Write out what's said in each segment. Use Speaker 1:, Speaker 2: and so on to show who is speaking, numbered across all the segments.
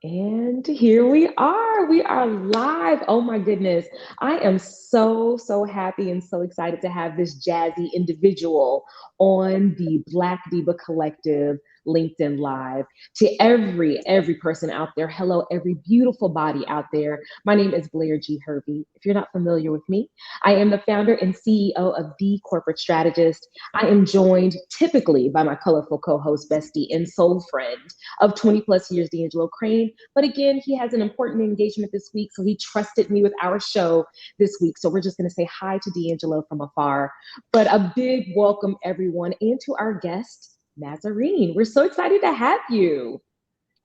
Speaker 1: And here we are. We are live. Oh my goodness. I am so happy and so excited to have this jazzy individual on the Black DEIBA Collective LinkedIn Live. To every person out there, hello, every beautiful body out there. My name is Blair G. Hervey. If you're not familiar with me, I am the founder and CEO of The Corporate Strategist. I am joined typically by my colorful co-host, bestie, and soul friend of 20 plus years, D'Angelo Crane. But again, he has an important engagement this week, so he trusted me with our show this week. So we're just going to say hi to D'Angelo from afar. But a big welcome, everyone, and to our guest, Mazarine. We're so excited to have you.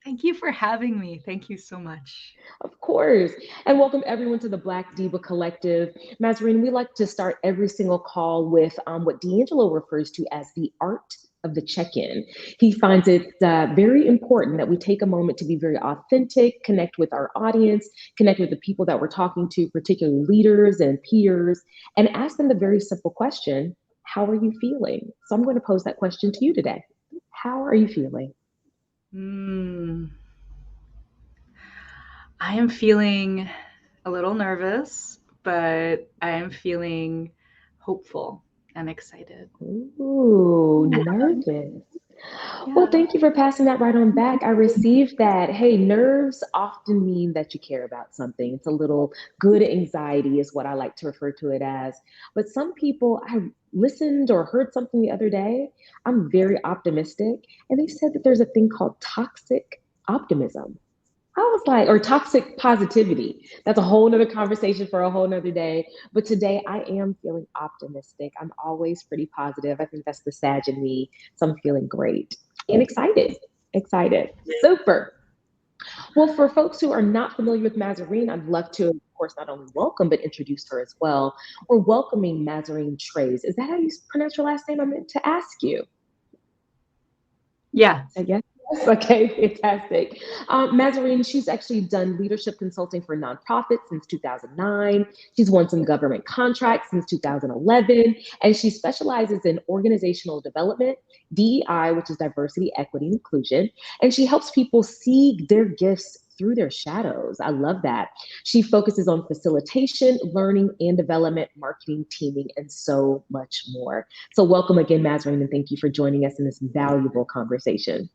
Speaker 2: Thank you for having me. Thank you so much.
Speaker 1: Of course. And welcome everyone to the Black DEIBA Collective. Mazarine, we like to start every single call with what D'Angelo refers to as the art of the check-in. He finds it very important that we take a moment to be very authentic, connect with our audience, connect with the people that we're talking to, particularly leaders and peers, and ask them the very simple question, how are you feeling? So I'm going to pose that question to you today. How are you feeling?
Speaker 2: Mm, I am feeling a little nervous, but I am feeling hopeful and excited.
Speaker 1: Ooh, nervous. Well,
Speaker 2: Yeah.
Speaker 1: thank you for passing that right on back. I received that. Hey, nerves often mean that you care about something. It's a little good anxiety, is what I like to refer to it as. But some people, I listened or heard something the other day. I'm very optimistic. And they said that there's a thing called toxic optimism. I was like, or toxic positivity. That's a whole nother conversation for a whole nother day. But today I am feeling optimistic. I'm always pretty positive. I think that's the Sag in me. So I'm feeling great and excited. Excited. Super. Well, for folks who are not familiar with Mazarine, I'd love to, of course, not only welcome, but introduce her as well. We're welcoming Mazarine Treyz. Is that how you pronounce your last name? I meant to ask you.
Speaker 2: Yeah.
Speaker 1: I guess. Okay, fantastic. Mazarine, she's actually done leadership consulting for nonprofits since 2009. She's won some government contracts since 2011, and she specializes in organizational development, DEI, which is diversity, equity, and inclusion, and she helps people see their gifts through their shadows. I love that. She focuses on facilitation, learning and development, marketing, teaming, and so much more. So, welcome again, Mazarine, and thank you for joining us in this valuable conversation.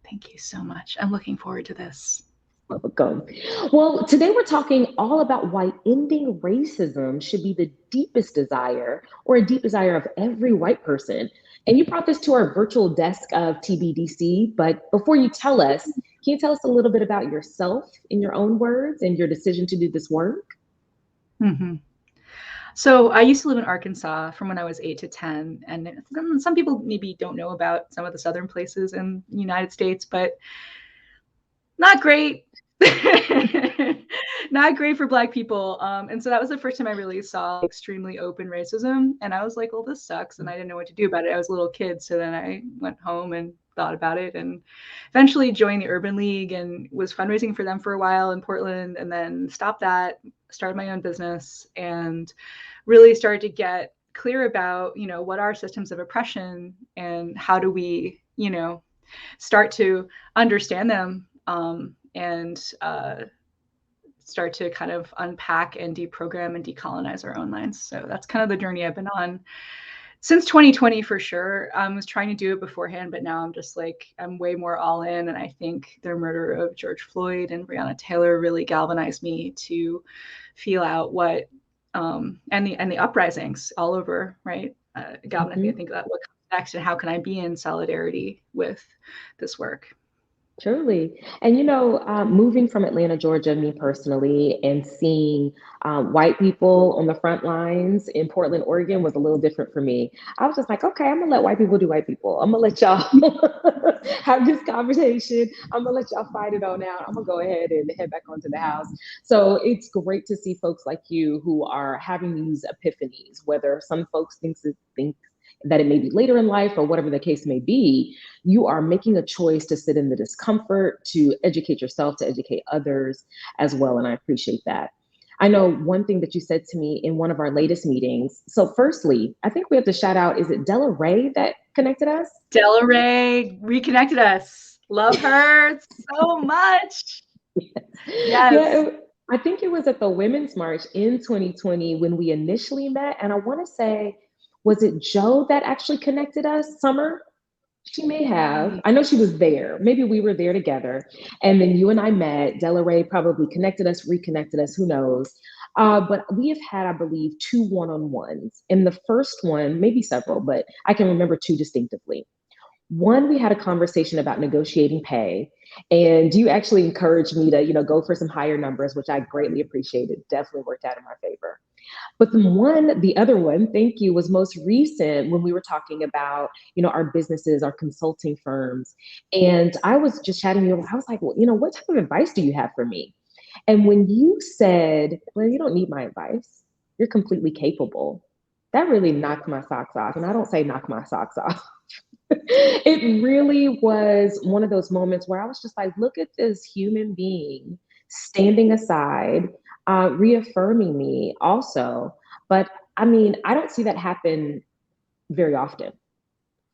Speaker 2: Thank you so much. I'm looking forward to this.
Speaker 1: Welcome. Well, today we're talking all about why ending racism should be the deepest desire or a deep desire of every white person. And you brought this to our virtual desk of TBDC, but before you tell us, can you tell us a little bit about yourself in your own words and your decision to do this work?
Speaker 2: hmm So I used to live in Arkansas from when I was 8 to 10, and some people maybe don't know about some of the southern places in the United States, but not great. Not great for Black people. And so that was the first time I really saw extremely open racism. And I was like, well, this sucks. And I didn't know what to do about it. I was a little kid. So then I went home and thought about it and eventually joined the Urban League and was fundraising for them for a while in Portland, and then stopped that, started my own business, and really started to get clear about, what are systems of oppression and how do we, start to understand them, and start to kind of unpack and deprogram and decolonize our own minds. So that's kind of the journey I've been on since 2020 for sure. I was trying to do it beforehand, but now I'm just like, I'm way more all in. And I think the murder of George Floyd and Breonna Taylor really galvanized me to feel out what, and the uprisings all over, right? Galvanized me to
Speaker 1: Mhm.
Speaker 2: think about what comes next and how can I be in solidarity with this work.
Speaker 1: Truly. And moving from Atlanta, Georgia, me personally, and seeing white people on the front lines in Portland, Oregon was a little different for me. I was just like, okay, I'm gonna let white people do white people. I'm gonna let y'all have this conversation. I'm gonna let y'all fight it on out. I'm gonna go ahead and head back onto the house. So it's great to see folks like you who are having these epiphanies, whether some folks think that it may be later in life or whatever the case may be, you are making a choice to sit in the discomfort, to educate yourself, to educate others as well. And I appreciate that. I know one thing that you said to me in one of our latest meetings. So, firstly, I think we have to shout out, is it Della Ray that connected us?
Speaker 2: Della Ray reconnected us. Love her so much.
Speaker 1: Yeah,
Speaker 2: Yes.
Speaker 1: I think it was at the Women's March in 2020 when we initially met. And I want to say, was it Joe that actually connected us? Summer? She may have.
Speaker 2: Mm,
Speaker 1: I know she was there. Maybe we were there together. And then you and I met. Delaray probably connected us, reconnected us, who knows. But we have had, I believe, two one-on-ones. And the first one, maybe several, but I can remember two distinctively. One, we had a conversation about negotiating pay, and you actually encouraged me to, go for some higher numbers, which I greatly appreciated. Definitely worked out in my favor. But the other one, thank you, was most recent when we were talking about, our businesses, our consulting firms. And I was just chatting to you. I was like, well, what type of advice do you have for me? And when you said, well, you don't need my advice, you're completely capable, that really knocked my socks off. And I don't say knock my socks off. It really was one of those moments where I was just like, look at this human being standing aside, reaffirming me also. But I mean, I don't see that happen very often.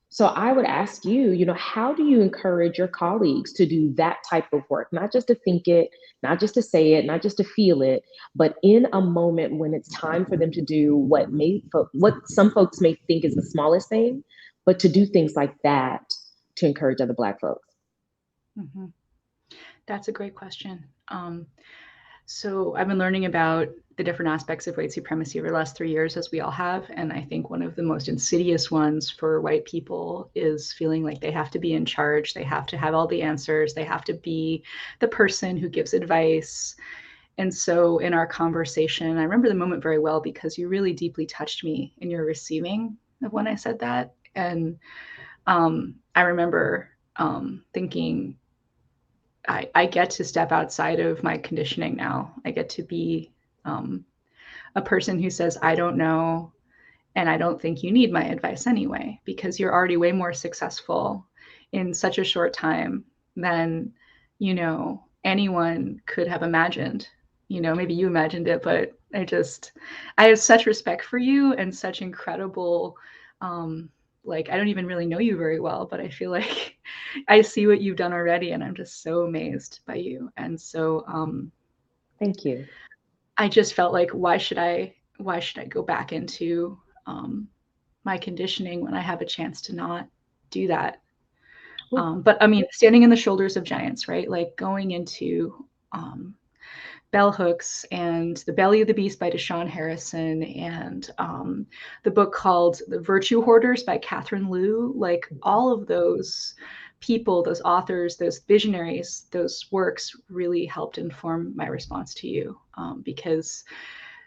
Speaker 1: So I would ask you, how do you encourage your colleagues to do that type of work? Not just to think it, not just to say it, not just to feel it, but in a moment when it's time for them to do what some folks may think is the smallest thing, but to do things like that to encourage other Black folks.
Speaker 2: mhm. That's a great question. So I've been learning about the different aspects of white supremacy over the last 3 years, as we all have. And I think one of the most insidious ones for white people is feeling like they have to be in charge. They have to have all the answers. They have to be the person who gives advice. And so in our conversation, I remember the moment very well because you really deeply touched me in your receiving of when I said that. And I remember thinking, I get to step outside of my conditioning now. I get to be um, a person who says, I don't know, and I don't think you need my advice anyway, because you're already way more successful in such a short time than, anyone could have imagined. Maybe you imagined it, but I have such respect for you and such incredible, like, I don't even really know you very well, but I feel like I see what you've done already, and I'm just so amazed by you. And so,
Speaker 1: Thank you.
Speaker 2: I just felt like, why should I go back into my conditioning when I have a chance to not do that? But I mean, standing in the shoulders of giants, right? Like going into bell hooks and The Belly of the Beast by Deshaun Harrison, and the book called The Virtue Hoarders by Catherine Liu. Like all of those people, those authors, those visionaries, those works really helped inform my response to you, because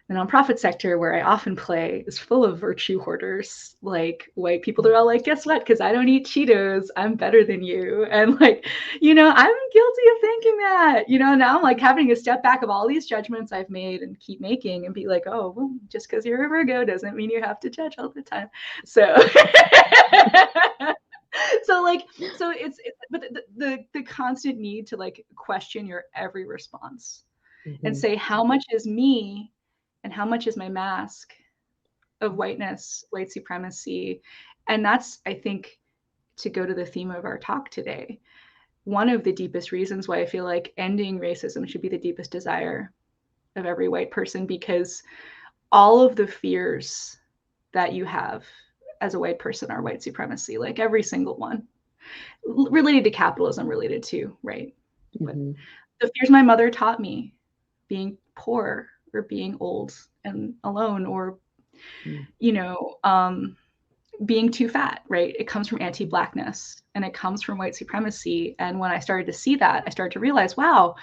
Speaker 2: the nonprofit sector where I often play is full of virtue hoarders, like white people. They're all like, guess what? Because I don't eat Cheetos, I'm better than you. And like, I'm guilty of thinking that. Now I'm like having to step back of all these judgments I've made and keep making and be like, oh, well, just because you're a Virgo doesn't mean you have to judge all the time. So so but the constant need to like question your every response and
Speaker 1: Mhm.
Speaker 2: say how much is me and how much is my mask of whiteness, white supremacy. And that's, I think, to go to the theme of our talk today, one of the deepest reasons why I feel like ending racism should be the deepest desire of every white person, because all of the fears that you have as a white person are white supremacy, like every single one, related to capitalism, related to, right? But
Speaker 1: Mhm.
Speaker 2: the fears my mother taught me, being poor or being old and alone, or
Speaker 1: Mhm.
Speaker 2: you know um, being too fat, right? It comes from anti-blackness and it comes from white supremacy. And when I started to see that, I started to realize, wow,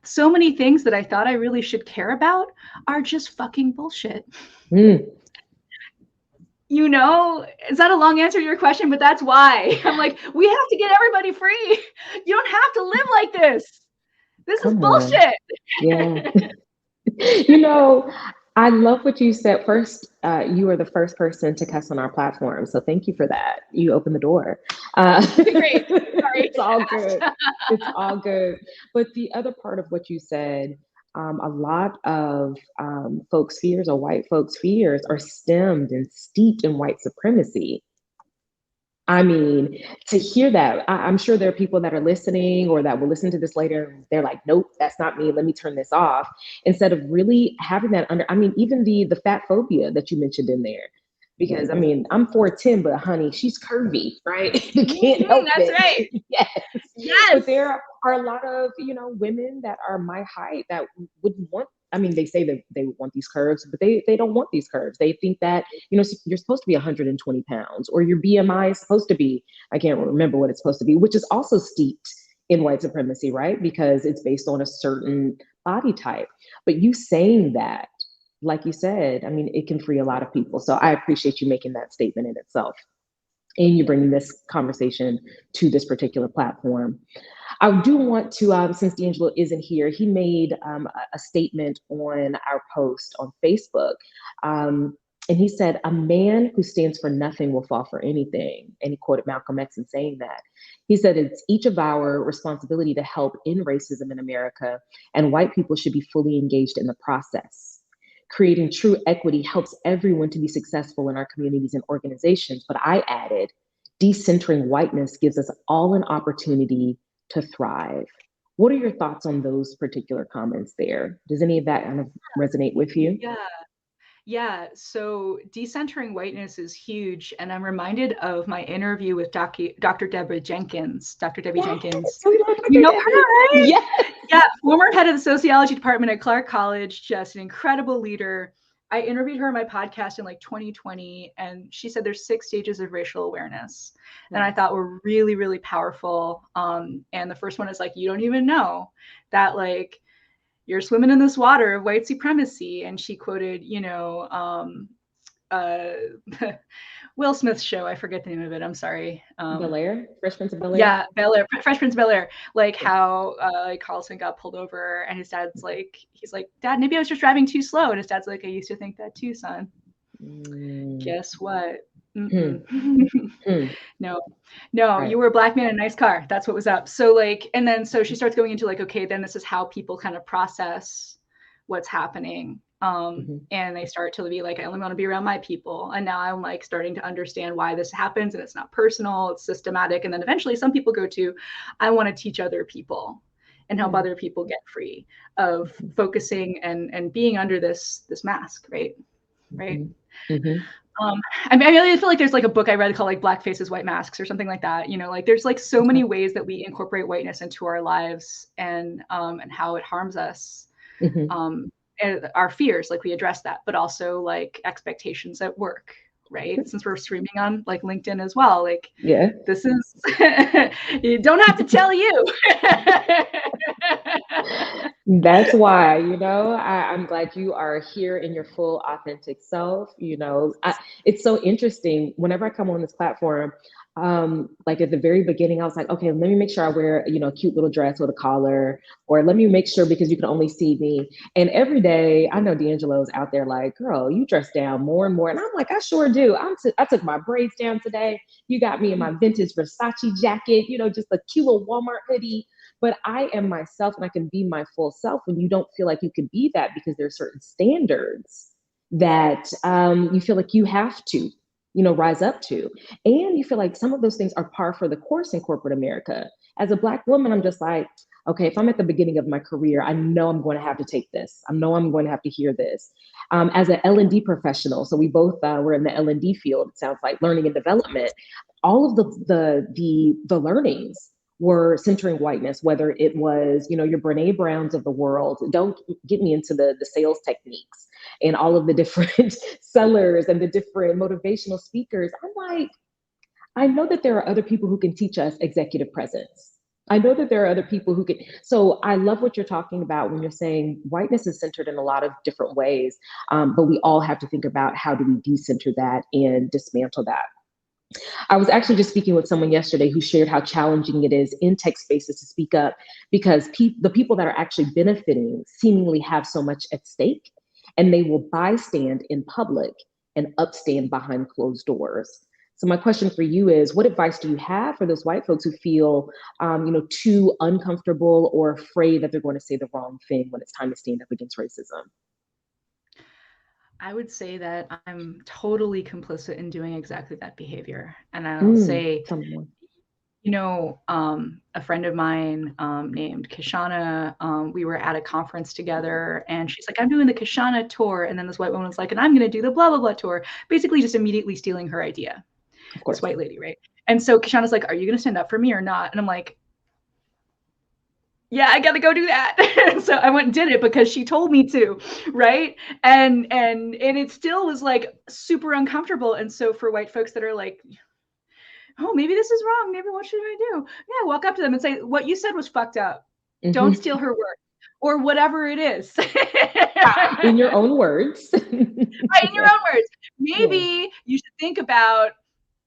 Speaker 2: so many things that I thought I really should care about are just fucking bullshit.
Speaker 1: Mm.
Speaker 2: Is that a long answer to your question? But that's why I'm like, we have to get everybody free. You don't have to live like this. This is
Speaker 1: Come on. Yeah.
Speaker 2: bullshit.
Speaker 1: You know, I love what you said. First, you were the first person to cuss on our platform. So thank you for that. You opened the door.
Speaker 2: Okay, great. Sorry.
Speaker 1: It's all good. It's all good. But the other part of what you said, a lot of folks' fears or white folks' fears are stemmed and steeped in white supremacy. I mean, to hear that, I'm sure there are people that are listening or that will listen to this later. And they're like, nope, that's not me. Let me turn this off. Instead of really having that under, I mean, even the fat phobia that you mentioned in there. Because I mean, I'm 4'10", but honey, she's curvy, right? You can't help
Speaker 2: That's right.
Speaker 1: it. Yes. But
Speaker 2: Yes.
Speaker 1: there are a lot of, women that are my height that wouldn't want, I mean, they say that they want these curves, but they don't want these curves. They think that, you're supposed to be 120 pounds or your BMI is supposed to be, I can't remember what it's supposed to be, which is also steeped in white supremacy, right? Because it's based on a certain body type. But you saying that, like you said, I mean, it can free a lot of people. So I appreciate you making that statement in itself and you bringing this conversation to this particular platform. I do want to, since D'Angelo isn't here, he made a statement on our post on Facebook. Um, and he said, a man who stands for nothing will fall for anything. And he quoted Malcolm X in saying that. He said, it's each of our responsibility to help end racism in America, and white people should be fully engaged in the process. Creating true equity helps everyone to be successful in our communities and organizations. But I added, decentering whiteness gives us all an opportunity to thrive. What are your thoughts on those particular comments there? Does any of that kind of resonate with you?
Speaker 2: Yeah. Yeah, so decentering whiteness is huge. And I'm reminded of my interview with Dr. Deborah Jenkins, Dr. Debbie
Speaker 1: Yes,
Speaker 2: Jenkins.
Speaker 1: we love
Speaker 2: You
Speaker 1: Dr.
Speaker 2: know her,
Speaker 1: Debbie.
Speaker 2: right?
Speaker 1: Yes.
Speaker 2: Yeah, former head of the sociology department at Clark College, just an incredible leader. I interviewed her on my podcast in like 2020, and she said there's 6 stages of racial awareness. And I thought were really, really powerful. And the first one is like, you don't even know that like you're swimming in this water of white supremacy. And she quoted, uh, Will Smith's show. I forget the name of it. I'm sorry.
Speaker 1: Bel Air, Fresh Prince of Bel Air.
Speaker 2: Yeah, Bel Air, Fresh Prince of Bel Air. Like how like Carlson got pulled over, and his dad's like, he's like, Dad, maybe I was just driving too slow, and his dad's like, I used to think that too, son. Guess what?
Speaker 1: Hmm. Hmm.
Speaker 2: No, no,
Speaker 1: Right.
Speaker 2: you were a black man in a nice car. That's what was up. So like, and then so she starts going into like, okay, then this is how people kind of process what's happening. And they start to be like, I only want to be around my people. And now I'm like starting to understand why this happens, and it's not personal, it's systematic. And then eventually some people go to, I want to teach other people and help other people get free of focusing and being under this mask, right? Right. I mean, I really feel like there's like a book I read called like Black Faces, White Masks or something like that. You know, like there's like so many ways that we incorporate whiteness into our lives and how it harms us. And our fears, like we address that, but also like expectations at work, right? Since we're streaming on like LinkedIn as well, like
Speaker 1: Yeah.
Speaker 2: this is you don't have to tell you.
Speaker 1: That's why, I'm glad you are here in your full authentic self. It's so interesting. Whenever I come on this platform, like at the very beginning, I was like, okay, let me make sure I wear, a cute little dress with a collar, or let me make sure because you can only see me. And every day, I know D'Angelo's out there like, girl, you dress down more and more. And I'm like, I sure do. I took my braids down today. You got me in my vintage Versace jacket, just a cute little Walmart hoodie. But I am myself and I can be my full self when you don't feel like you can be that because there are certain standards that you feel like you have to, rise up to. And you feel like some of those things are par for the course in corporate America. As a Black woman, I'm just like, okay, if I'm at the beginning of my career, I know I'm going to have to take this. I know I'm going to have to hear this. As an L&D professional, so we both were in the L&D field, it sounds like learning and development, all of the learnings were centering whiteness, whether it was, your Brene Browns of the world. Don't get me into the sales techniques and all of the different sellers and the different motivational speakers. I'm like, I know that there are other people who can teach us executive presence. I know that there are other people who can. So I love what you're talking about when you're saying whiteness is centered in a lot of different ways, but we all have to think about how do we decenter that and dismantle that. I was actually just speaking with someone yesterday who shared how challenging it is in tech spaces to speak up because the people that are actually benefiting seemingly have so much at stake, and they will bystand in public and upstand behind closed doors. So my question for you is, what advice do you have for those white folks who feel, too uncomfortable or afraid that they're going to say the wrong thing when it's time to stand up against racism?
Speaker 2: I would say that I'm totally complicit in doing exactly that behavior. And I'll
Speaker 1: Mm,
Speaker 2: say,
Speaker 1: tell me more.
Speaker 2: a friend of mine named Kishana, we were at a conference together, and she's like, I'm doing the Kishana tour. And then this white woman was like, and I'm going to do the blah, blah, blah tour, basically just immediately stealing her idea.
Speaker 1: Of
Speaker 2: This
Speaker 1: course.
Speaker 2: white lady, right? And so Kishana's like, are you going to stand up for me or not? And I'm like, yeah, I got to go do that. So I went and did it because she told me to, right? And it still was like super uncomfortable. And so for white folks that are like, oh, maybe this is wrong. Maybe what should I do? Yeah, walk up to them and say, what you said was fucked up. Don't
Speaker 1: Hmm.
Speaker 2: steal her work or whatever it is.
Speaker 1: In your own words.
Speaker 2: Right, in your
Speaker 1: Yeah.
Speaker 2: own words.
Speaker 1: Yeah.
Speaker 2: Maybe you should think about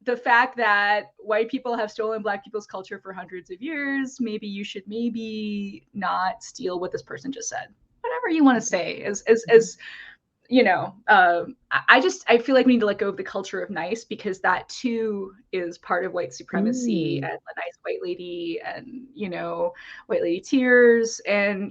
Speaker 2: the fact that white people have stolen black people's culture for hundreds of years. Maybe you should maybe not steal what this person just said. Whatever you want to say, as I feel like we need to let go of the culture of nice, because that too is part of white supremacy
Speaker 1: Mm,
Speaker 2: and the nice white lady, and white lady tears, and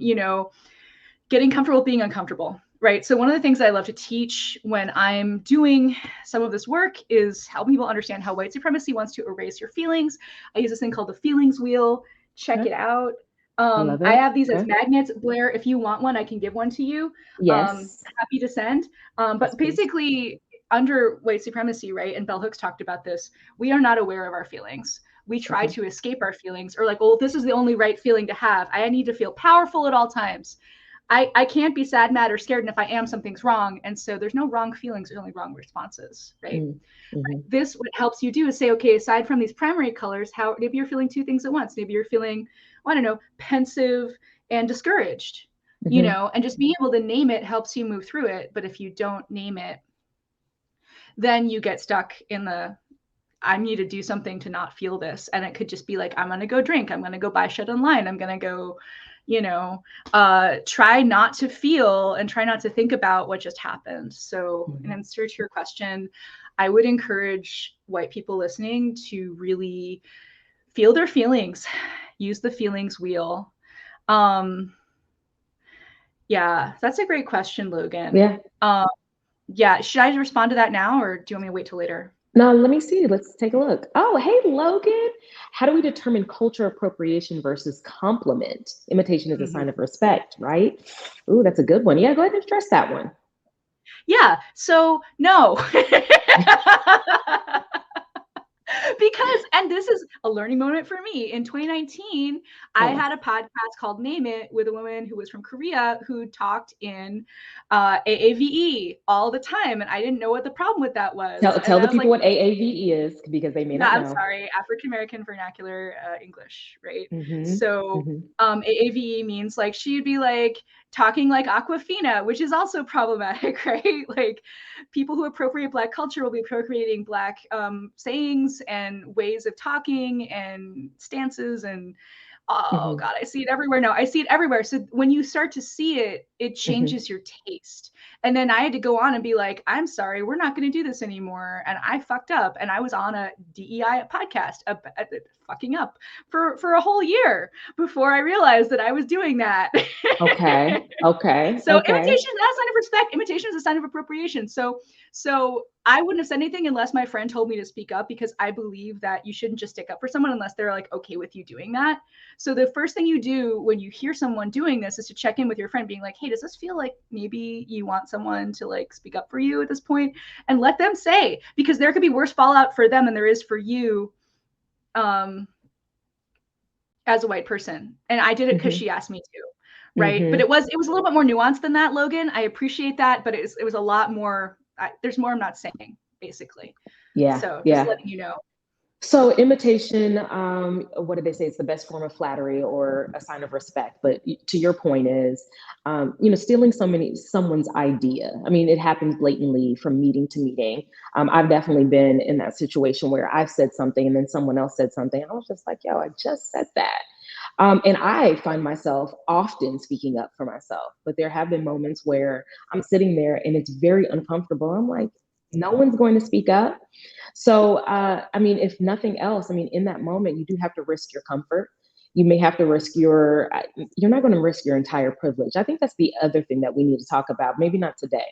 Speaker 2: getting comfortable with being uncomfortable, right? So one of the things I love to teach when I'm doing some of this work is help people understand how white supremacy wants to erase your feelings. I use this thing called the feelings wheel. Check
Speaker 1: okay.
Speaker 2: it out.
Speaker 1: I love
Speaker 2: I
Speaker 1: it.
Speaker 2: have these as
Speaker 1: Okay.
Speaker 2: magnets. Blair, if you want one, I can give one to you.
Speaker 1: Yes.
Speaker 2: Happy to send.
Speaker 1: Yes,
Speaker 2: But
Speaker 1: please.
Speaker 2: basically, under white supremacy, right? And Bell Hooks talked about this. We are not aware of our feelings. We try
Speaker 1: Okay.
Speaker 2: to escape our feelings, or like, well, this is the only right feeling to have. I need to feel powerful at all times. I can't be sad, mad, or scared. And if I am, something's wrong. And so there's no wrong feelings, there's only wrong responses, right?
Speaker 1: Mm, hmm.
Speaker 2: This, what helps you do is say, okay, aside from these primary colors, how maybe you're feeling two things at once. Maybe you're feeling, I don't know, pensive and discouraged,
Speaker 1: Hmm.
Speaker 2: and just being able to name it helps you move through it. But if you don't name it, then you get stuck in the I need to do something to not feel this. And it could just be like, I'm going to go drink. I'm going to go buy shit online. I'm going to go, try not to feel and try not to think about what just happened. So, in
Speaker 1: Hmm.
Speaker 2: answer to your question, I would encourage white people listening to really feel their feelings, use the feelings wheel. Um, yeah, that's a great question, Logan.
Speaker 1: Yeah.
Speaker 2: Yeah, should I respond to that now, or do you want me to wait till later?
Speaker 1: Now, let me see. Let's take a look. Oh, hey, Logan. How do we determine culture appropriation versus compliment? Imitation is a
Speaker 2: Mhm.
Speaker 1: sign of respect, right? Ooh, that's a good one. Yeah, go ahead and address that one.
Speaker 2: Yeah, so no. Because, and this is a learning moment for me. In 2019, I
Speaker 1: Oh,
Speaker 2: had a podcast called Name It with a woman who was from Korea who talked in AAVE all the time. And I didn't know what the problem with that was. And
Speaker 1: tell
Speaker 2: then
Speaker 1: the
Speaker 2: I was
Speaker 1: people
Speaker 2: like,
Speaker 1: what AAVE is because they may
Speaker 2: yeah,
Speaker 1: not
Speaker 2: I'm
Speaker 1: know.
Speaker 2: sorry, African American Vernacular English, right?
Speaker 1: Mm-hmm.
Speaker 2: So
Speaker 1: Mm-hmm.
Speaker 2: AAVE means like she'd be like talking like Aquafina, which is also problematic, right? Like people who appropriate Black culture will be appropriating Black sayings and ways of talking and stances and oh
Speaker 1: Mm-hmm.
Speaker 2: god, I see it everywhere now. I see it everywhere. So when you start to see it, it
Speaker 1: Mm-hmm.
Speaker 2: changes your taste. And then I had to go on and be like, I'm sorry, we're not going to do this anymore. And I fucked up. And I was on a DEI podcast, fucking up for a whole year before I realized that I was doing that.
Speaker 1: Okay. Okay.
Speaker 2: So
Speaker 1: Okay.
Speaker 2: imitation is not a sign of respect. Imitation is a sign of appropriation. So I wouldn't have said anything unless my friend told me to speak up, because I believe that you shouldn't just stick up for someone unless they're like okay with you doing that. So the first thing you do when you hear someone doing this is to check in with your friend, being like, hey, does this feel like maybe you want someone to like speak up for you at this point? And let them say, because there could be worse fallout for them than there is for you. Um, as a white person, and I did it because
Speaker 1: Mm-hmm.
Speaker 2: she asked me to, right? But
Speaker 1: Mm-hmm.
Speaker 2: it was a little bit more nuanced than that, Logan. I appreciate that, but it was a lot more. There's more I'm not saying, basically.
Speaker 1: Yeah.
Speaker 2: So just
Speaker 1: Yeah.
Speaker 2: letting you know.
Speaker 1: So imitation, what do they say? It's the best form of flattery or a sign of respect. But to your point is, stealing someone's idea. I mean, it happens blatantly from meeting to meeting. I've definitely been in that situation where I've said something and then someone else said something, and I was just like, "Yo, I just said that." And I find myself often speaking up for myself, but there have been moments where I'm sitting there and it's very uncomfortable. I'm like, no one's going to speak up. So, I mean, if nothing else, I mean, in that moment, you do have to risk your comfort. You may have to risk you're not going to risk your entire privilege. I think that's the other thing that we need to talk about. Maybe not today,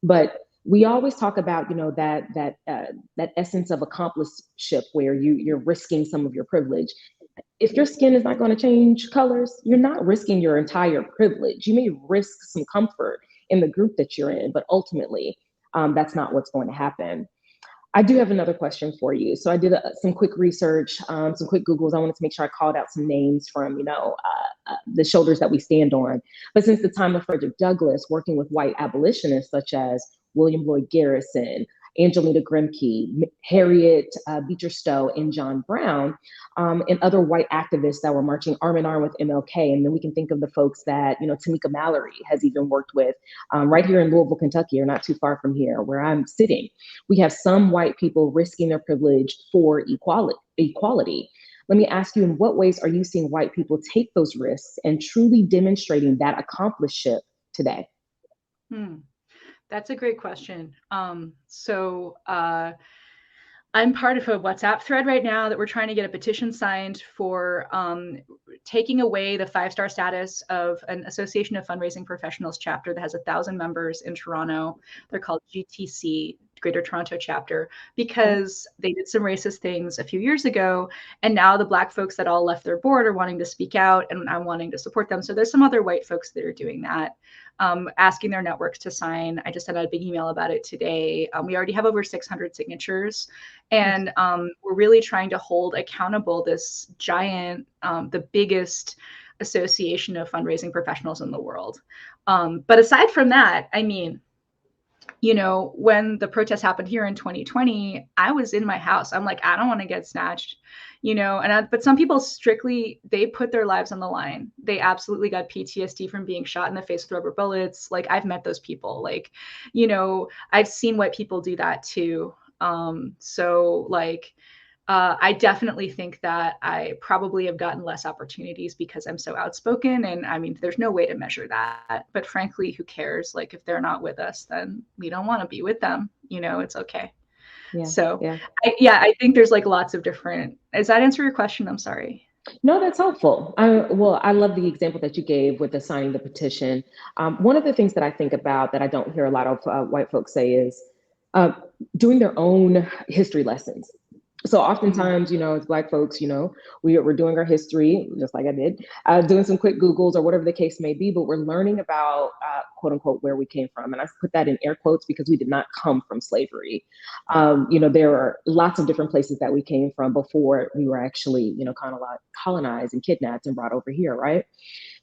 Speaker 1: but we always talk about, that essence of accompliceship where you're risking some of your privilege. If your skin is not going to change colors, you're not risking your entire privilege. You may risk some comfort in the group that you're in, but ultimately, that's not what's going to happen. I do have another question for you. So I did some quick research, some quick Googles. I wanted to make sure I called out some names from, the shoulders that we stand on. But since the time of Frederick Douglass, working with white abolitionists such as William Lloyd Garrison, Angelina Grimke, Harriet Beecher Stowe, and John Brown, and other white activists that were marching arm in arm with MLK. And then we can think of the folks that, Tamika Mallory has even worked with right here in Louisville, Kentucky, or not too far from here where I'm sitting. We have some white people risking their privilege for equality. Let me ask you, in what ways are you seeing white people take those risks and truly demonstrating that accompliceship today?
Speaker 2: Hmm. That's a great question. I'm part of a WhatsApp thread right now that we're trying to get a petition signed for taking away the 5-star status of an Association of Fundraising Professionals chapter that has 1,000 members in Toronto. They're called GTC, Greater Toronto Chapter, because they did some racist things a few years ago. And now the Black folks that all left their board are wanting to speak out, and I'm wanting to support them. So there's some other white folks that are doing that. Asking their networks to sign. I just sent out a big email about it today. We already have over 600 signatures, and we're really trying to hold accountable this giant, the biggest association of fundraising professionals in the world. But aside from that, I mean, when the protests happened here in 2020, I was in my house. I'm like, I don't want to get snatched, but some people they put their lives on the line. They absolutely got PTSD from being shot in the face with rubber bullets. Like, I've met those people. Like, I've seen white people do that too. I definitely think that I probably have gotten less opportunities because I'm so outspoken. And I mean, there's no way to measure that. But frankly, who cares? Like, if they're not with us, then we don't want to be with them. It's okay.
Speaker 1: Yeah.
Speaker 2: So,
Speaker 1: yeah.
Speaker 2: I think there's like lots of different. Does that answer your question? I'm sorry.
Speaker 1: No, that's helpful. I love the example that you gave with the signing the petition. One of the things that I think about that I don't hear a lot of white folks say is doing their own history lessons. So oftentimes, as Black folks, we're doing our history, just like I did, doing some quick Googles or whatever the case may be, but we're learning about, quote unquote, where we came from. And I put that in air quotes because we did not come from slavery. There are lots of different places that we came from before we were actually, kind of like colonized and kidnapped and brought over here, right?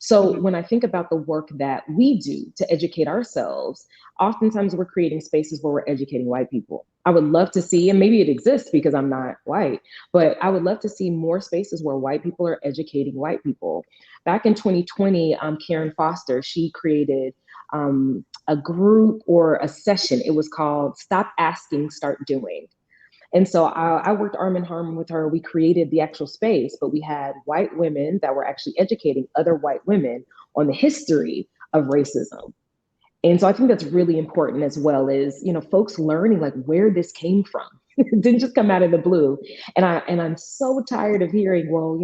Speaker 1: So when I think about the work that we do to educate ourselves, oftentimes we're creating spaces where we're educating white people. I would love to see, and maybe it exists because I'm not white, but I would love to see more spaces where white people are educating white people. Back in 2020, Karen Foster, she created a group or a session. It was called Stop Asking, Start Doing. And so I worked arm in arm with her. We created the actual space, but we had white women that were actually educating other white women on the history of racism. And so I think that's really important, as well as, folks learning like where this came from. It didn't just come out of the blue. And I'm so tired of hearing, well,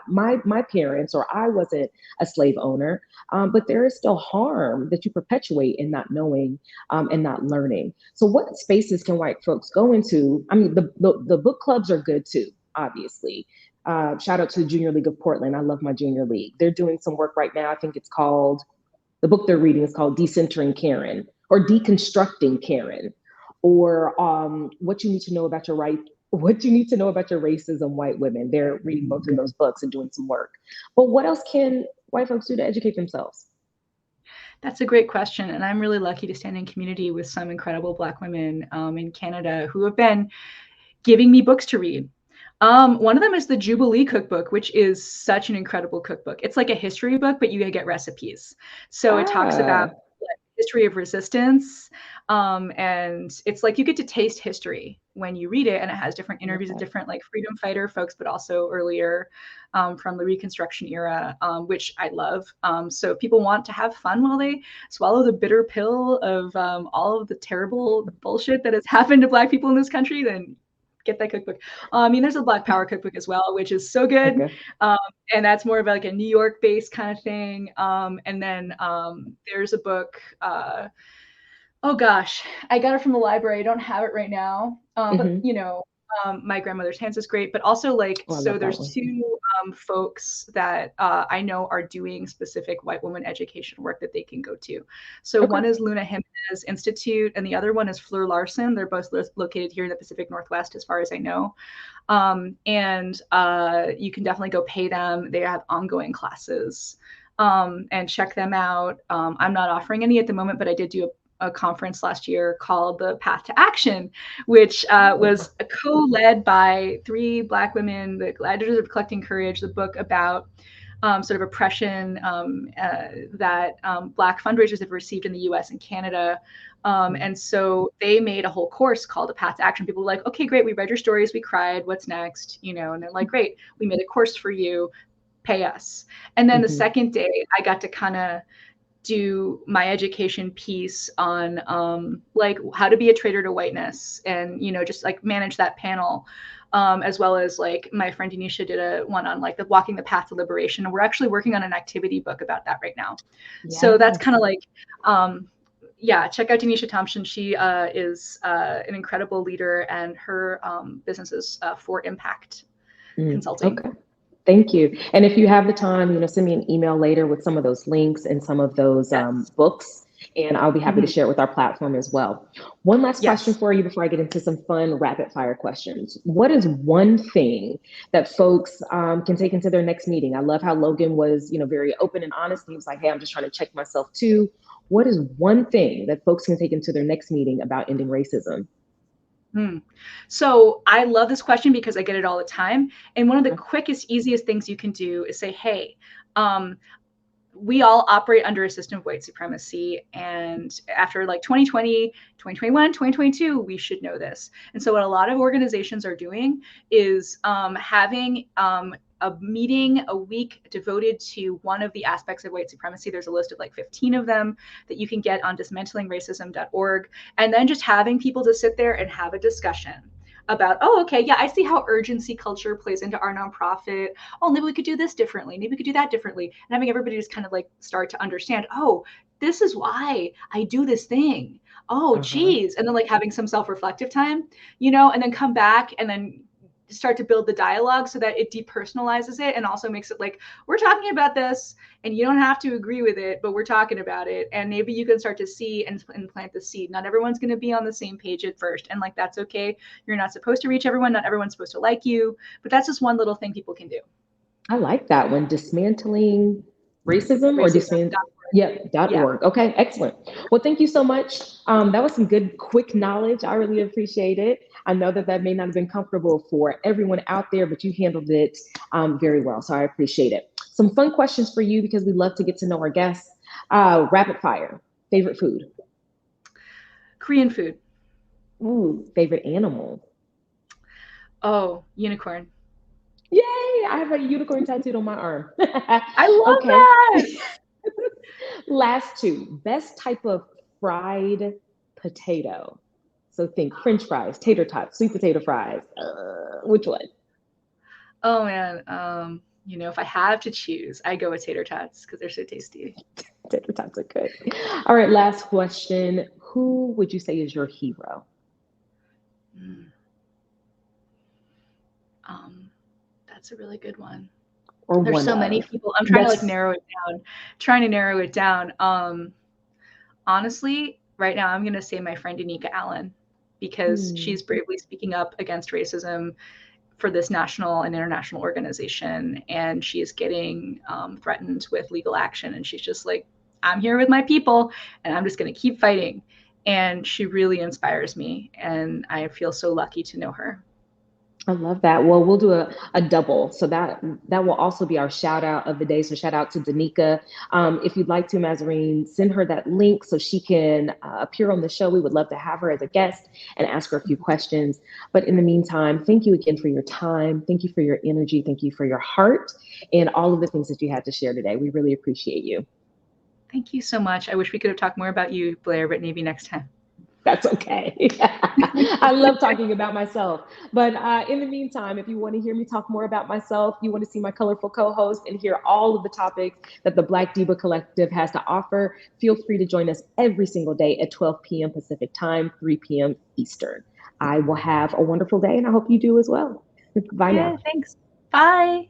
Speaker 1: my parents or I wasn't a slave owner, but there is still harm that you perpetuate in not knowing and not learning. So what spaces can white folks go into? I mean, the book clubs are good too, obviously. Shout out to the Junior League of Portland. I love my Junior League. They're doing some work right now. I think it's called, the book they're reading is called Decentering Karen or Deconstructing Karen, or what you need to know about your racism, white women. They're reading both of those books and doing some work. But what else can white folks do to educate themselves?
Speaker 2: That's a great question. And I'm really lucky to stand in community with some incredible Black women in Canada who have been giving me books to read. One of them is the Jubilee Cookbook, which is such an incredible cookbook. It's like a history book, but you get recipes. So it talks about history of resistance. And it's like you get to taste history when you read it, and it has different interviews of different like freedom fighter folks, but also earlier from the Reconstruction era, which I love. So if people want to have fun while they swallow the bitter pill of all of the terrible bullshit that has happened to Black people in this country, then get that cookbook. I mean, there's a Black Power cookbook as well, which is so good. Okay. And that's more of like a New York based kind of thing. And then there's a book, Oh gosh, I got it from the library. I don't have it right now. But
Speaker 1: Hmm.
Speaker 2: My grandmother's hands is great. But also like,
Speaker 1: Oh, I
Speaker 2: so
Speaker 1: love that
Speaker 2: there's
Speaker 1: one.
Speaker 2: two folks that I know are doing specific white woman education work that they can go to. So
Speaker 1: Okay.
Speaker 2: one is Luna Jimenez Institute, and the other one is Fleur Larson. They're both located here in the Pacific Northwest, as far as I know. And you can definitely go pay them. They have ongoing classes, and check them out. I'm not offering any at the moment, but I did do a conference last year called the Path to Action, which
Speaker 1: Oh.
Speaker 2: was co-led by three Black women, the Gladiators of Collecting Courage, the book about sort of oppression that Black fundraisers have received in the US and Canada. And so they made a whole course called A Path to Action. People were like, okay, great, we read your stories, we cried, what's next? And they're like, great, we made a course for you, pay us. And then the
Speaker 1: Hmm.
Speaker 2: second day, I got to kind of do my education piece on like how to be a traitor to whiteness, and just like manage that panel, as well as like my friend Denisha did a one on like the walking the path to liberation, and we're actually working on an activity book about that right now. So that's
Speaker 1: Yes.
Speaker 2: kind of like yeah, check out Denisha Thompson. She is an incredible leader, and her business is For Impact Consulting.
Speaker 1: Okay. Thank you. And if you have the time, send me an email later with some of those links and some of those
Speaker 2: Yes.
Speaker 1: books, and I'll be happy to
Speaker 2: Mm-hmm.
Speaker 1: share it with our platform as well. One last question
Speaker 2: Yes.
Speaker 1: for you before I get into some fun rapid fire questions. What is one thing that folks can take into their next meeting? I love how Logan was, very open and honest. He was like, "Hey, I'm just trying to check myself too." What is one thing that folks can take into their next meeting about ending racism?
Speaker 2: Hmm. So I love this question because I get it all the time. And one of the
Speaker 1: Okay.
Speaker 2: quickest, easiest things you can do is say, hey, um, we all operate under a system of white supremacy. And after like 2020, 2021, 2022, we should know this. And so, what a lot of organizations are doing is having a meeting a week devoted to one of the aspects of white supremacy. There's a list of like 15 of them that you can get on dismantlingracism.org. And then just having people to sit there and have a discussion about, oh, okay, yeah, I see how urgency culture plays into our nonprofit. Oh, maybe we could do this differently. Maybe we could do that differently. And having everybody just kind of like start to understand, oh, this is why I do this thing. Oh,
Speaker 1: Uh-huh.
Speaker 2: geez. And then like having some self-reflective time, and then come back and then start to build the dialogue so that it depersonalizes it and also makes it like, we're talking about this and you don't have to agree with it, but we're talking about it. And maybe you can start to see and plant the seed. Not everyone's going to be on the same page at first. And like, that's okay. You're not supposed to reach everyone. Not everyone's supposed to like you, but that's just one little thing people can do.
Speaker 1: I like that one. Dismantling racism or
Speaker 2: Racism.
Speaker 1: dismant yeah,
Speaker 2: Yeah.
Speaker 1: .org. Okay, excellent. Well, thank you so much. That was some good, quick knowledge. I really appreciate it. I know that that may not have been comfortable for everyone out there, but you handled it very well. So I appreciate it. Some fun questions for you because we love to get to know our guests. Rapid fire. Favorite food?
Speaker 2: Korean food.
Speaker 1: Ooh, favorite animal?
Speaker 2: Oh, unicorn.
Speaker 1: Yay! I have a unicorn tattooed on my arm.
Speaker 2: I love
Speaker 1: Okay.
Speaker 2: that.
Speaker 1: Last two. Best type of fried potato. So think French fries, tater tots, sweet potato fries. Which one?
Speaker 2: Oh man. If I have to choose, I go with tater tots because they're so tasty.
Speaker 1: Tater tots are good. All right, last question. Who would you say is your hero?
Speaker 2: Mm. That's a really good one.
Speaker 1: Or
Speaker 2: There's
Speaker 1: one
Speaker 2: so many
Speaker 1: of?
Speaker 2: people. I'm trying to like
Speaker 1: That's
Speaker 2: narrow it down. Trying to narrow it down. Honestly, right now I'm gonna say my friend Anika Allen because
Speaker 1: hmm,
Speaker 2: she's bravely speaking up against racism for this national and international organization, and she is getting threatened with legal action. And she's just like, I'm here with my people, and I'm just gonna keep fighting. And she really inspires me, and I feel so lucky to know her.
Speaker 1: I love that. Well, we'll do a double. So that will also be our shout out of the day. So shout out to Danica. If you'd like to, Mazarine, send her that link so she can appear on the show. We would love to have her as a guest and ask her a few questions. But in the meantime, thank you again for your time. Thank you for your energy. Thank you for your heart and all of the things that you had to share today. We really appreciate you.
Speaker 2: Thank you so much. I wish we could have talked more about you, Blair, but maybe next time.
Speaker 1: That's okay. I love talking about myself. But in the meantime, if you want to hear me talk more about myself, you want to see my colorful co host and hear all of the topics that the Black DEIBA Collective has to offer, feel free to join us every single day at 12 p.m. Pacific time, 3 p.m. Eastern. I will have a wonderful day, and I hope you do as well. Bye
Speaker 2: Yeah,
Speaker 1: now.
Speaker 2: thanks. Bye.